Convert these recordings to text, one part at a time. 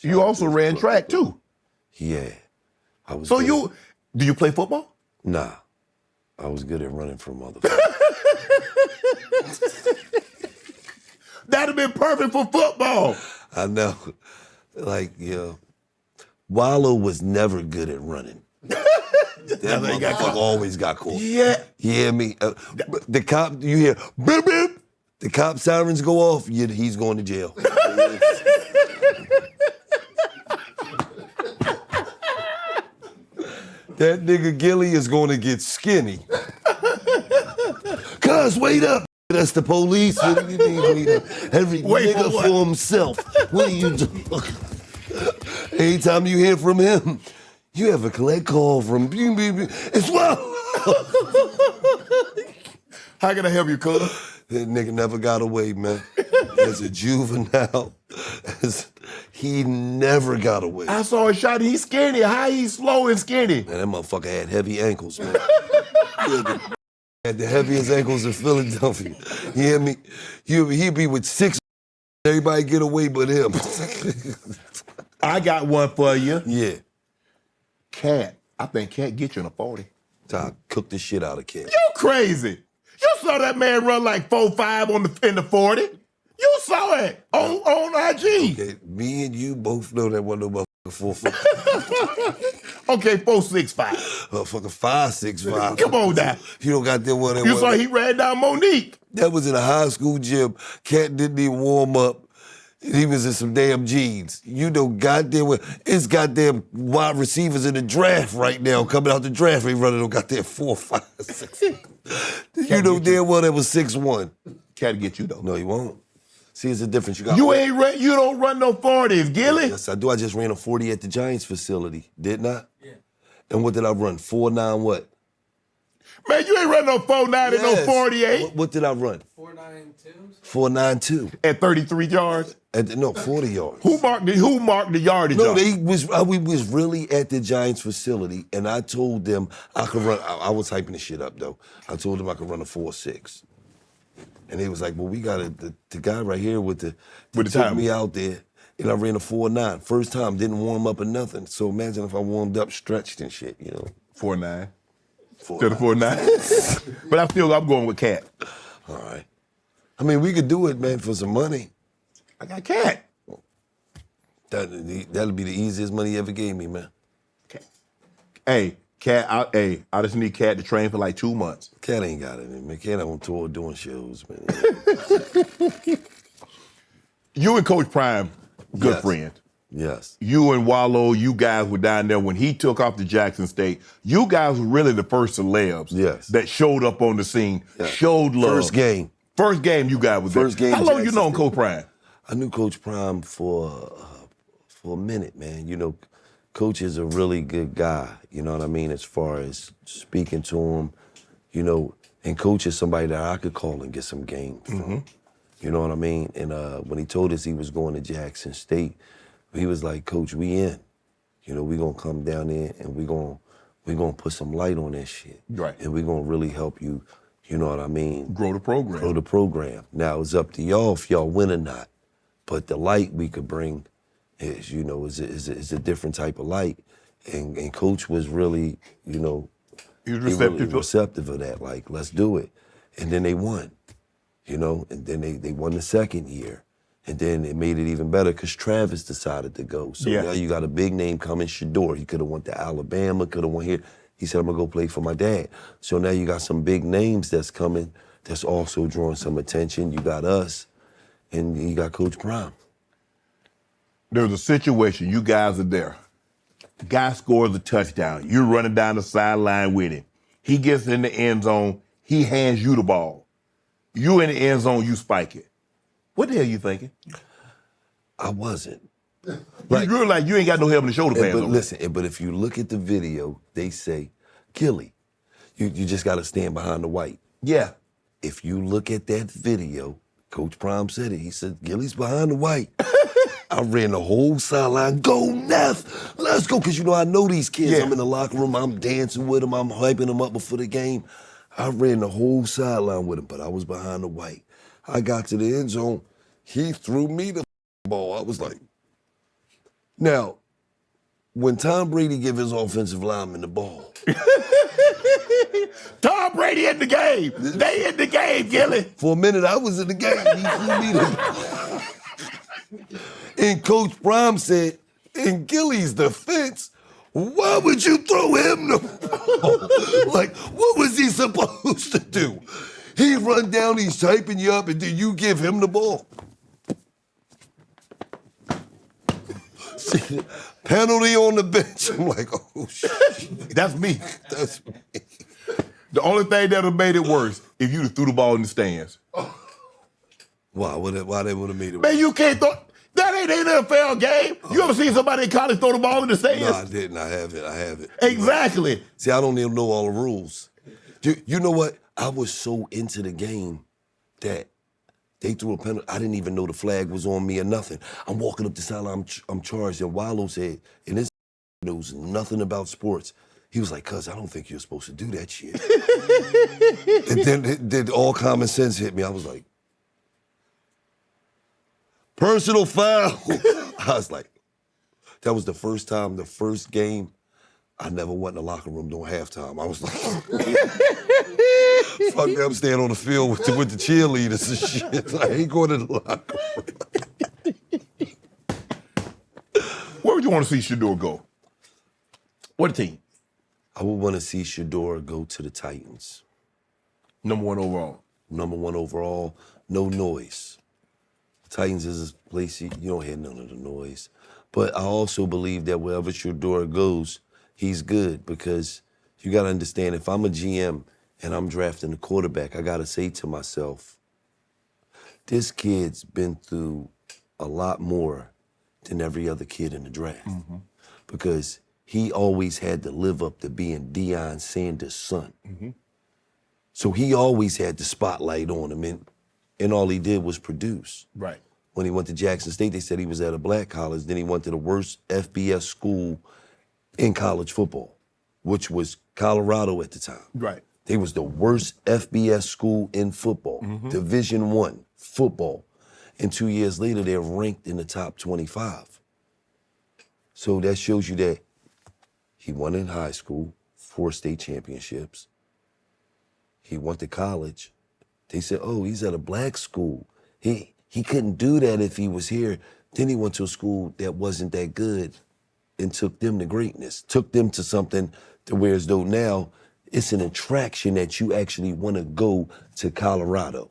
You also ran track too. Yeah. I was so do you play football? Nah. I was good at running from motherfuckers. That'd have been perfect for football. I know. Like, Wallow was never good at running. That motherfucker always got caught. Yeah. You hear me? The cop, you hear, beep, beep. The cop sirens go off, he's going to jail. That nigga Gillie is going to get skinny. Cuz, wait up. That's the police. What do you mean, wait up? Every nigga for himself. What are you doing? Anytime you hear from him, you have a collect call from as well. How can I help you, cuz? That nigga never got away, man. As a juvenile, he never got away. I saw a shot. He's skinny. How he's slow and skinny? Man, that motherfucker had heavy ankles, man. Had the heaviest ankles in Philadelphia. You hear me? He'd be with 6. Everybody get away but him. I got one for you. Yeah. Katt. I think Katt get you in a 40. I cooked the shit out of Katt. You crazy. You saw that man run like 4.5 in the 40. You saw it on IG. Okay, me and you both know that wasn't no motherfucker 4 foot. Okay, 4.65. Motherfucker 5'6". Come on now. You don't got that one. You saw he ran down Monique. That was in a high school gym. Katt didn't even warm up. He was in some damn jeans. You know goddamn well. It's goddamn wide receivers in the draft right now coming out the draft. He running on goddamn 4, 5, 6. You know damn well that was 6'1". Katt get you though. No, he won't. See, it's a difference. You don't run no 40s, Gillie. Yes, I do. I just ran a 40 at the Giants facility, didn't I? Yeah. And what did I run? 4.9 what? Man, you ain't run no 4.9 and no 48. What did I run? 4.92. 4.92. At 33 yards? No, 40 yards. Who marked the yardage? No, we was really at the Giants facility, and I told them I could run. I was hyping the shit up though. I told them I could run a 4.6. And they was like, well, we got the guy right here with the took me out there, and I ran a 4.9. First time, didn't warm up or nothing. So imagine if I warmed up, stretched and shit, 4.9. To the 4.9. But I'm going with Katt. All right. I mean, we could do it, man, for some money. I got Katt. That'll be the easiest money you ever gave me, man. Katt. Hey, Katt, I just need Katt to train for like 2 months. Katt ain't got it, man. Katt on tour doing shows, man. You and Coach Prime, good friend. Yes. You and Wallow, you guys were down there when he took off to Jackson State. You guys were really the first celebs that showed up on the scene, showed love. First game. First game you guys was First there. game. How long you known Coach Prime? I knew Coach Prime for a minute, man. Coach is a really good guy, you know what I mean, as far as speaking to him, and Coach is somebody that I could call and get some game from. You know what I mean? And when he told us he was going to Jackson State, he was like, Coach, we in. We gonna come down there and we gonna put some light on that shit. Right. And we gonna really help you, you know what I mean? Grow the program. Grow the program. Now it's up to y'all if y'all win or not. But the light we could bring is a different type of light. And Coach was really, he was receptive of that. Like, let's do it. And then they won, and then they won the second year. And then it made it even better because Travis decided to go. So now you got a big name coming, Shador. He could have went to Alabama, could have went here. He said, I'm gonna go play for my dad. So now you got some big names that's coming that's also drawing some attention. You got us, and you got Coach Prime. There's a situation, you guys are there. The guy scores a touchdown. You're running down the sideline with him. He gets in the end zone. He hands you the ball. You in the end zone, you spike it. What the hell you thinking? I wasn't. You're like, you ain't got no head on the shoulder pads. But listen, but if you look at the video, they say, Gillie, you just got to stand behind the white. Yeah. If you look at that video, Coach Prime said it. He said, Gillie's behind the white. I ran the whole sideline. Go Neff, let's go. Because I know these kids. I'm in the locker room. I'm dancing with them. I'm hyping them up before the game. I ran the whole sideline with him, but I was behind the white. I got to the end zone. He threw me the ball. I was like, Now, when Tom Brady give his offensive lineman the ball, Tom Brady in the game. They in the game, Gillie. for a minute I was in the game. He threw me the And Coach Prime said, in Gillie's defense, why would you throw him the ball? Like, what was he supposed to do? He run down, he's typing you up, and then you give him the ball. Penalty on the bench. I'm like, oh, shit. That's me. That's me. The only thing that would have made it worse if you'd have threw the ball in the stands. Why they would have made it worse? Man, you can't throw. That ain't an NFL game. You ever seen somebody in college throw the ball in the stands? No, I didn't. I have it. Exactly. See, I don't even know all the rules. You know what? I was so into the game that they threw a penalty. I didn't even know the flag was on me or nothing. I'm walking up the sideline, I'm charged, and Wallow said, and this knows nothing about sports. He was like, cuz, I don't think you're supposed to do that shit. And then all common sense hit me. I was like, personal foul. I was like, that was the first time, the first game, I never went in the locker room during halftime. I was like, fuck that, I'm staying on the field with the cheerleaders and shit. I ain't going to the locker room. Where would you want to see Shador go? What team? I would want to see Shador go to the Titans. Number 1 overall. Number 1 overall, no noise. Titans is a place you don't hear none of the noise. But I also believe that wherever Shador goes, he's good, because you got to understand, if I'm a GM and I'm drafting a quarterback, I got to say to myself, this kid's been through a lot more than every other kid in the draft. Mm-hmm. Because he always had to live up to being Deion Sanders' son. Mm-hmm. So he always had the spotlight on him, and all he did was produce. Right. When he went to Jackson State, they said he was at a black college. Then he went to the worst FBS school in college football, which was Colorado at the time. Right. They was the worst FBS school in football, Division I football. And 2 years later, they're ranked in the top 25. So that shows you that he won in high school, 4 state championships. He went to college. They said, oh, he's at a black school. He couldn't do that if he was here. Then he went to a school that wasn't that good and took them to greatness, took them to something to where as though now it's an attraction that you actually want to go to Colorado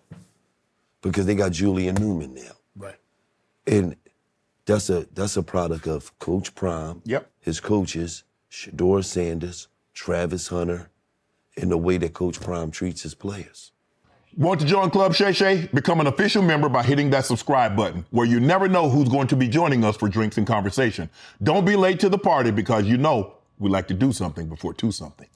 because they got Julian Newman now. Right. And that's a product of Coach Prime, his coaches, Shador Sanders, Travis Hunter, and the way that Coach Prime treats his players. Want to join Club Shay Shay? Become an official member by hitting that subscribe button, where you never know who's going to be joining us for drinks and conversation. Don't be late to the party, because you know we like to do something before 2 something.